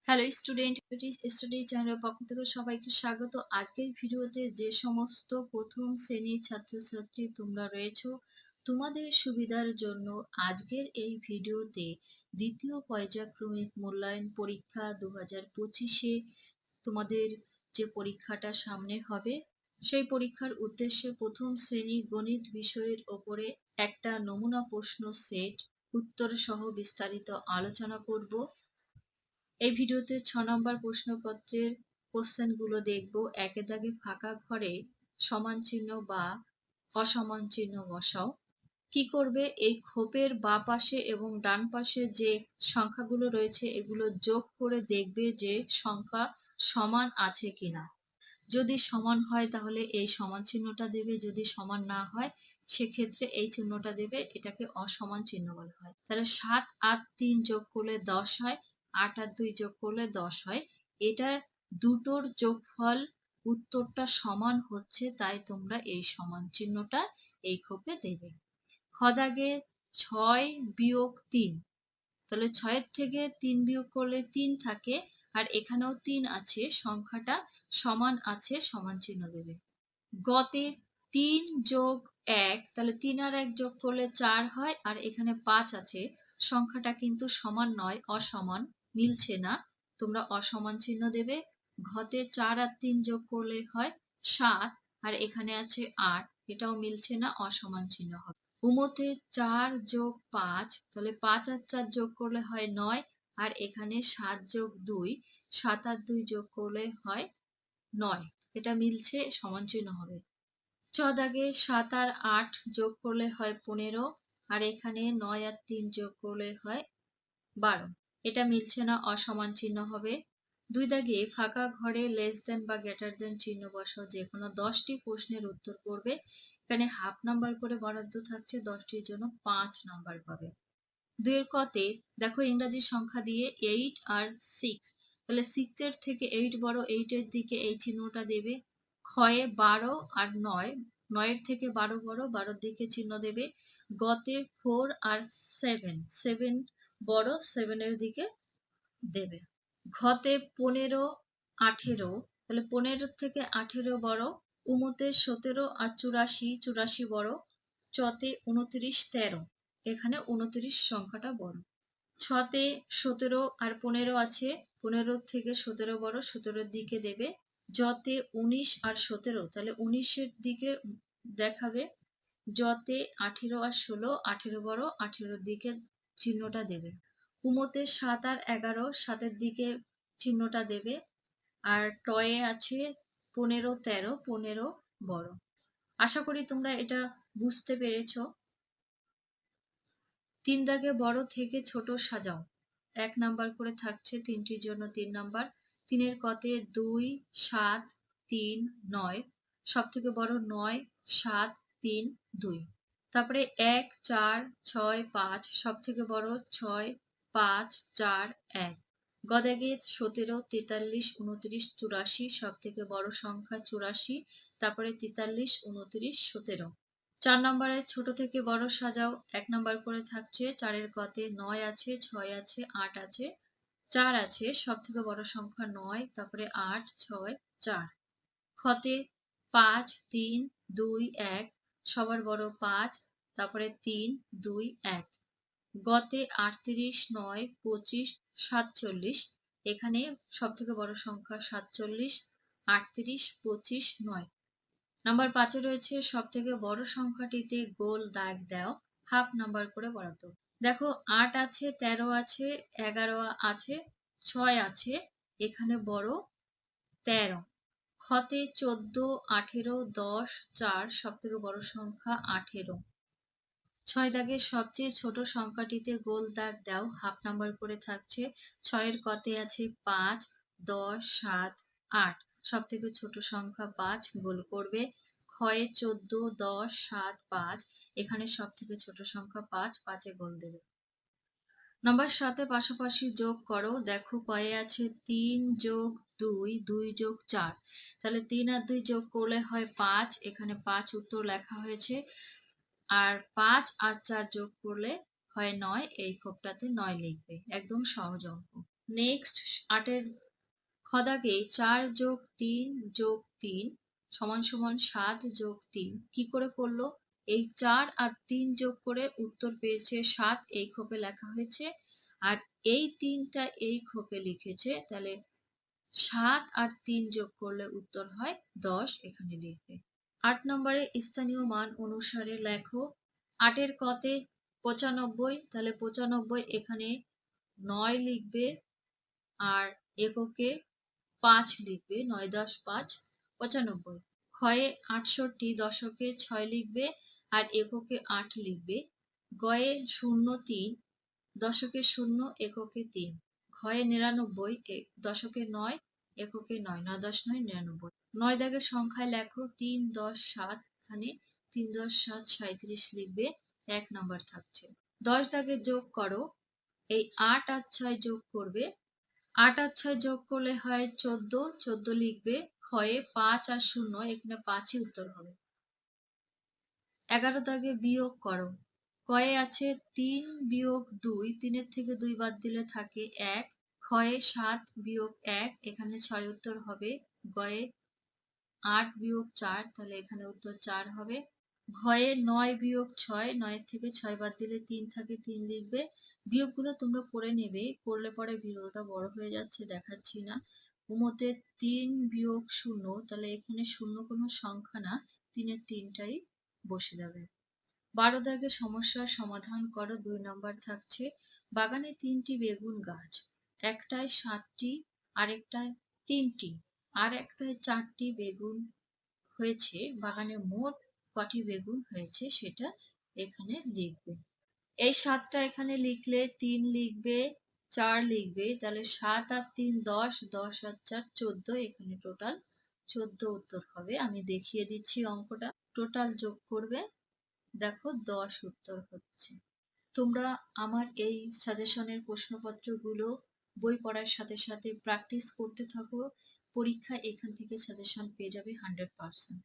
Hello student, study চ্যানেলের পক্ষ থেকে সবাইকে স্বাগত। আজকের ভিডিওতে যে সমস্ত প্রথম শ্রেণীর ছাত্রছাত্রী তোমরা রয়েছো, তোমাদের সুবিধার জন্য আজকের এই ভিডিওতে দ্বিতীয় পর্যায়ক্রমিক মূল্যায়ন পরীক্ষা 2025-এ তোমাদের যে পরীক্ষাটা সামনে হবে, সেই পরীক্ষার উদ্দেশ্যে প্রথম শ্রেণী গণিত বিষয়ের ওপরে একটা নমুনা প্রশ্ন সেট উত্তর সহ বিস্তারিত আলোচনা করব। এই ভিডিওতে 6 নম্বর প্রশ্নপত্রের কোশ্চেনগুলো দেখব। একে দাগে ফাঁকা ঘরে সমান চিহ্ন বা অসমান চিহ্ন বসাও। কি করবে, এই খোপের বাঁ পাশে এবং ডান পাশে যে সংখ্যাগুলো রয়েছে এগুলো যোগ করে দেখবে যে সংখ্যা সমান আছে কিনা। যদি সমান হয় তাহলে এই সমান চিহ্নটা দেবে, যদি সমান না হয় সেক্ষেত্রে এই চিহ্নটা দেবে, এটাকে অসমান চিহ্ন বলা হয়। তাহলে 7 আর 3 যোগ করলে 10 হয়, 8 আর 2 যোগ করলে 10 হয়। এটা দুটোর যোগফল উত্তরটা সমান হচ্ছে, তাই তোমরা এই সমান চিহ্নটা এই খোপে দেবে। খ দাগে 6 বিয়োগ 3, তাহলে 6 থেকে 3 বিয়োগ করলে 3 থাকে, আর এখানেও 3 আছে, সংখ্যাটা সমান আছে, সমান চিহ্ন দেবে। গতে 3 যোগ 1, তাহলে 3 আর 1 যোগ করলে 4 হয়, আর এখানে 5 আছে, সংখ্যাটা কিন্তু সমান নয়, অসমান, মিলছে না, তোমরা অসমান চিহ্ন দেবে। ঘতে 4 আর 3 যোগ করলে হয় 7, আর এখানে আছে 8, এটাও মিলছে না, অসমান চিহ্ন হবে। উমতে 4 যোগ 5, তাহলে 5 আর 4 যোগ করলে হয় 9, আর এখানে 7 যোগ 2, 7 আর 2 যোগ করলে হয় 9, এটা মিলছে, সমান চিহ্ন হবে। চ দাগে 7 আর 8 যোগ করলে হয় 15, আর এখানে 9 আর 3 যোগ করলে হয় 12, এটা মিলছে না, অসমান চিহ্ন হবে। 2 দাগে ফাঁকা ঘরে লেস দেন বা গ্রেটার দেন চিহ্ন বসাও। যে কোনো 10টি প্রশ্নের উত্তর করবে। এখানে হাফ নাম্বার করে বরাদ্দ থাকছে, 10টির জন্য 5 নাম্বার পাবে। 2 এর কতে দেখো ইংরাজি সংখ্যা দিয়ে 8 আর 6, তাহলে 6 এর থেকে 8 বড়, 8 এর দিকে এই চিহ্নটা দেবে। ক্ষয়ে 12 আর 9, 9 এর থেকে 12 বড়, 12 এর দিকে চিহ্ন দেবে। গতে 4 আর 7, 7 বড়, 7 এর দিকে দেবে। ঘতে 15 18, তাহলে 15 থেকে 18 বড়। উমতে 17 আর 84, 84 বড়। চতে 29 13, এখানে 29 সংখ্যাটা বড়। ছতে 17 আর 15 আছে, 15 থেকে 17 বড়, 17 দিকে দেবে। যতে 19 আর 17, তাহলে 19 এর দিকে দেখাবে। যতে 18 আর 16, 18 বড়, 18 দিকে চিহ্নটা দেবে। উমতে 7 আর 11, 7 দিকে চিহ্নটা দেবে। আর টয়ে আছে 15 13, 15 বড়। আশা করি তোমরা এটা বুঝতে পেরেছো। 3 দাগে বড় থেকে ছোট সাজাও। 1 নাম্বার করে থাকছে, 3টির জন্য 3 নাম্বার। 3 এর কতে 2 7 3 9, সব থেকে বড় 9 7 3 2। তারপরে 1 4 6 5, সব থেকে বড় 6 5 4 1। গদাগে 17 43 29 84, সব থেকে বড় সংখ্যা 84, তারপরে 43 29 17। 4 নম্বরে ছোট থেকে বড় সাজাও। 1 নাম্বার করে থাকছে, 4 এর কতে 9 আছে, 6 আছে, 8 আছে, 4 আছে, সব থেকে বড় সংখ্যা 9, তারপরে 8 6 4। খতে 5 3 2 1, সবার বড় 5, তারপরে 3 2 1। গতে 38 9 25 47, এখানে সব থেকে বড় সংখ্যা 47, 38 25 9। নাম্বার 5-এ রয়েছে সব থেকে বড় সংখ্যাটিতে গোল দাগ দাও, হাফ নাম্বার করে বরাদ্দ। দেখো 8 আছে, 13 আছে, 11 আছে, 6 আছে, এখানে বড় 13। খতে 14 18 10 4, সব থেকে বড় সংখ্যা 18। 6 দাগের সবচেয়ে ছোট সংখ্যাটিতে গোল দাগ দাও, হাফ নাম্বার করে থাকছে। 6 এর কতে আছে 5 10 7 8, সব থেকে ছোট সংখ্যা 5, গোল করবে। ক্ষয়ে 14 10 7 5, এখানে সব থেকে ছোট সংখ্যা 5, 5-এ গোল দেবে। নাম্বার 7-এ পাশাপাশি যোগ করো। দেখো কয়ে আছে 3 যোগ 2 2 যোগ 4, তাহলে 3 আর 2 যোগ করলে হয় 5, এখানে 5 উত্তর লেখা হয়েছে। আর 5 আর 4 যোগ করলে হয় 9, এই খোপটাতে 9 লিখবে, একদম সহজ অঙ্ক। নেক্সট 8-এর খদাগে 4 যোগ 3 যোগ 3 সমান সমান 7 যোগ 3 কি করে করলো? এই 4 আর 3 যোগ করে উত্তর পেয়েছে 7, এই খোপে লেখা হয়েছে। আর এই 3টা এই খোপে লিখেছে, তাহলে 7 আর 3 যোগ করলে উত্তর হয় 10, এখানে লিখবে। 8 নম্বরে স্থানীয় মান অনুসারে লেখো। 8-এর কতে 95, তাহলে 95 এখানে 9 লিখবে আর এককে 5 লিখবে, 9 10 5 95। ক্ষয়ে 68, দশকে 6 লিখবে আর এককে 8 লিখবে। গয়ে 03, দশকে 0 এককে 3। ঘয়ে 99, দশকে 9 এককে 9, 9 10 9 99। 9 দাগের সংখ্যায় লেখো 3 10 7, এখানে 3 10 7 37 লিখবে, 1 নাম্বার থাকছে। 10 দাগে যোগ করো, এই 8 আর 6 যোগ করবে, 8 আর 6 যোগ করলে হয় 14, 14 লিখবে। ক্ষয়ে 5 আর 0, এখানে 5ই উত্তর হবে। 11 দাগে বিয়োগ করো, কয়ে আছে 3 বিয়োগ 2, 3-এর থেকে 2 বাদ দিলে থাকে 1। ক্ষয়ে 7 বিয়োগ 1, এখানে 6 উত্তর হবে। গয়ে 8 বিয়োগ 4, তাহলে এখানে উত্তর 4 হবে। ঘয়ে 9 বিয়োগ 6, 9-এর থেকে 6 বাদ দিলে 3 থাকে, 3 লিখবে। বিয়োগগুলো তোমরা করে নেবে, করলে পরে ভিডিওটা বড় হয়ে যাচ্ছে, দেখাচ্ছি না। উমতে 3 বিয়োগ 0, তাহলে এখানে 0 কোনো সংখ্যা না, 3-এর 3টাই বসে যাবে। 12 দাগে সমস্যার সমাধান করো, 2 নাম্বার থাকছে। বাগানে 3টি বেগুন গাছ, একটায় 7টি, আরেকটায় 3টি, আর একটায় 4টি বেগুন হয়েছে। বাগানে মোট কটি বেগুন হয়েছে সেটা এখানে লিখবে। এই 7টা এখানে লিখলে 3 লিখবে, 4 লিখবে, তাহলে 7 আর 3 10, 10 আর 4 14, এখানে টোটাল 14 উত্তর হবে। আমি দেখিয়ে দিচ্ছি অঙ্কটা, টোটাল যোগ করবে, দেখো 10 উত্তর হচ্ছে। তোমরা আমার এই সাজেশনের প্রশ্নপত্রগুলো বই পড়ার সাথে সাথে প্র্যাকটিস করতে থাকো, পরীক্ষা এখান থেকে সাজেশন পেয়ে যাবে 100%।